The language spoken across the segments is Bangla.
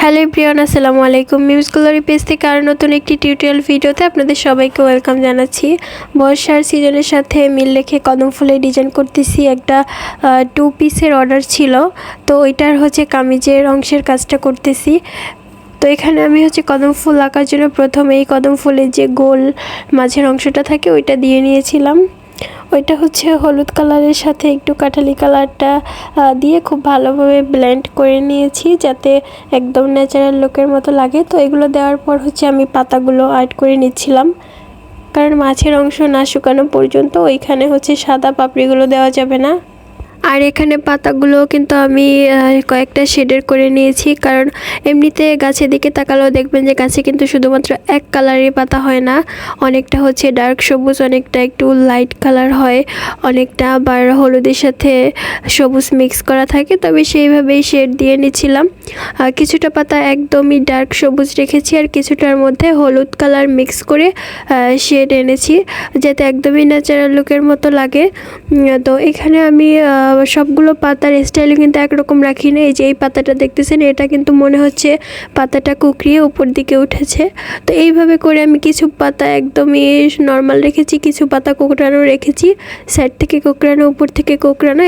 হ্যালো এভরিওয়ান, আসসালামু আলাইকুম। মিমস গ্লোরি পেজ থেকে আর নতুন একটি টিউটোরিয়াল ভিডিওতে আপনাদের সবাইকে ওয়েলকাম জানাচ্ছি। বর্ষার সিজনের সাথে মিল রেখে কদম ফুলের ডিজাইন করতেছি। একটা 2 পিসের অর্ডার ছিল, তো ওইটার কামিজের অংশের কাজটা করতেছি। তো এখানে আমি কদম ফুল আঁকার জন্য প্রথমে এই কদম ফুলের যে গোল মাঝের অংশটা থাকে ওইটা দিয়ে নিয়েছিলাম। ওইটা হলুদ কালারের সাথে একটু কাঠালি কালারটা দিয়ে খুব ভালোভাবে ব্লেন্ড করে নিয়েছি, যাতে একদম ন্যাচারাল লুকের মতো লাগে। তো এগুলো দেওয়ার পর আমি পাতাগুলো আর্ট করে নিচ্ছিলাম, কারণ মাছের অংশ না শুকানো পর্যন্ত ওইখানে সাদা পাপড়িগুলো দেওয়া যাবে না। আর এখানে পাতাগুলো কিন্তু আমি কয়েকটা শেডের করে নিয়েছি, কারণ এমনিতে গাছের দিকে তাকালেও দেখবেন যে গাছে কিন্তু শুধুমাত্র এক কালারের পাতা হয় না, অনেকটা ডার্ক সবুজ, অনেকটা একটু লাইট কালার হয়, অনেকটা আবার হলুদের সাথে সবুজ মিক্স করা থাকে। তবে সেইভাবেই শেড দিয়ে নিচ্ছিলাম। কিছুটা পাতা একদমই ডার্ক সবুজ রেখেছি, আর কিছুটার মধ্যে হলুদ কালার মিক্স করে শেড এনেছি, যাতে একদমই ন্যাচারাল লুকের মতো লাগে। তো এখানে আমি সবগুলো পাতার স্টাইল কিন্তু একরকম রাখি না। এই যে এই পাতাটা দেখতেছেন, এটা কিন্তু মনে হচ্ছে পাতাটা কুকড়িয়ে উপর দিকে উঠেছে। তো এইভাবে করে আমি কিছু পাতা একদমই নর্মাল রেখেছি, কিছু পাতা কোঁকড়ানো রেখেছি, সাইড থেকে কোঁকড়ানো, উপর থেকে কোঁকড়ানো।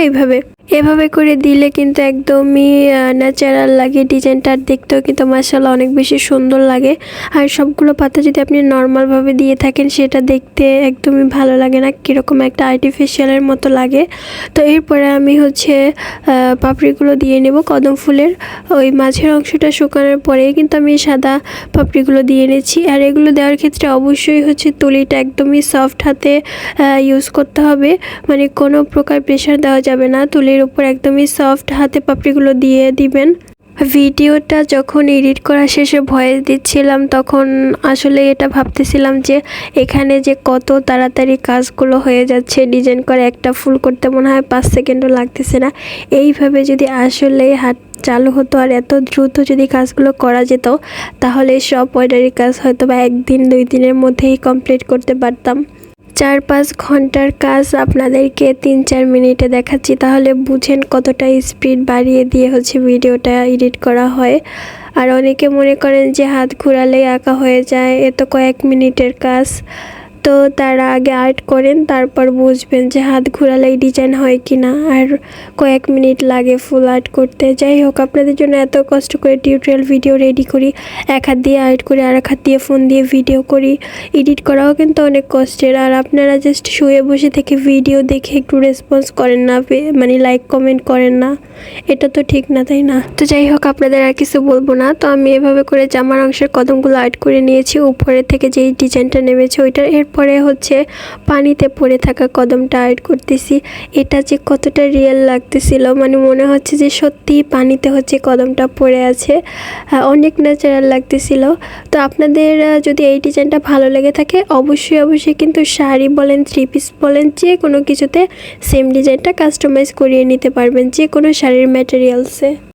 এভাবে করে দিলে কিন্তু একদমই ন্যাচারাল লাগে ডিজাইনটা, দেখতেও কিন্তু মাশাআল্লাহ অনেক বেশি সুন্দর লাগে। আর সবগুলো পাতা যদি আপনি নর্মালভাবে দিয়ে থাকেন, সেটা দেখতে একদমই ভালো লাগে না, কীরকম একটা আর্টিফিশিয়ালের মতো লাগে। তো এরপরে আমি পাপড়িগুলো দিয়ে নেব কদম ফুলের। ওই মাঝের অংশটা শুকানোর পরেই কিন্তু আমি সাদা পাপড়িগুলো দিয়ে নিচ্ছি। আর এগুলো দেওয়ার ক্ষেত্রে অবশ্যই তুলিটা একদমই সফট হাতে ইউজ করতে হবে, মানে কোনো প্রকার প্রেশার দেওয়া যাবে না। তুলির উপর একদমই সফট হাতে পাপড়িগুলো দিয়ে দিবেন। ভিডিওটা যখন এডিট করা শেষে ভয়েস দিচ্ছিলাম, তখন আসলে এটা ভাবতেছিলাম যে এখানে যে কত তাড়াতাড়ি কাজগুলো হয়ে যাচ্ছে। ডিজাইন করে একটা ফুল করতে মনে হয় 5 সেকেন্ডও লাগতেছে না। এইভাবে যদি আসলে হাত চালু হতো আর এত দ্রুত যদি কাজগুলো করা যেত, তাহলে সব অর্ডারি কাজ হয়তো বা 1-2 দিনের মধ্যেই কমপ্লিট করতে পারতাম। 4-5 ঘন্টার কাজ আপনাদেরকে 3-4 মিনিটে দেখাচ্ছি, তাহলে বুঝেন কতটা স্পিড বাড়িয়ে দিয়ে ভিডিওটা এডিট করা হয়। আর অনেকে মনে করেন যে হাত ঘোরালেই আঁকা হয়ে যায়, এ তো কয়েক মিনিটের কাজ। তো তারা আগে আর্ট করেন, তারপর বুঝবেন যে হাত ঘোরালেই ডিজাইন হয় কি না, আর কয়েক মিনিট লাগে ফুল আর্ট করতে। যাই হোক, আপনাদের জন্য এত কষ্ট করে টিউটোরিয়াল ভিডিও রেডি করি, এক হাত দিয়ে আর্ট করি, আর এক হাত দিয়ে ফোন দিয়ে ভিডিও করি। এডিট করাও কিন্তু অনেক কষ্টের। আর আপনারা জাস্ট শুয়ে বসে থেকে ভিডিও দেখে একটু রেসপন্স করেন না, মানে লাইক কমেন্ট করেন না, এটা তো ঠিক না, তাই না? তো যাই হোক, আপনাদের আর কিছু বলবো না। তো আমি এভাবে করে জামার অংশের কদমগুলো আর্ট করে নিয়েছি। উপরে থেকে যেই ডিজাইনটা নেমেছে ওইটার, এরপরে পানিতে পড়ে থাকা কদমটা আর্ট করতেছি। এটা যে কতটা রিয়েল লাগতেছিল, মানে মনে হচ্ছে যে সত্যি পানিতে কদমটা পড়ে আছে, অনেক ন্যাচারাল লাগতেছিল। তো আপনাদের যদি এই ডিজাইনটা ভালো লেগে থাকে, অবশ্যই কিন্তু শাড়ি বলেন, 3 পিস বলেন, যে কোনো কিছুতে সেম ডিজাইনটা কাস্টমাইজ করিয়ে নিতে পারবেন, যে কোনো শাড়ির ম্যাটেরিয়ালসে।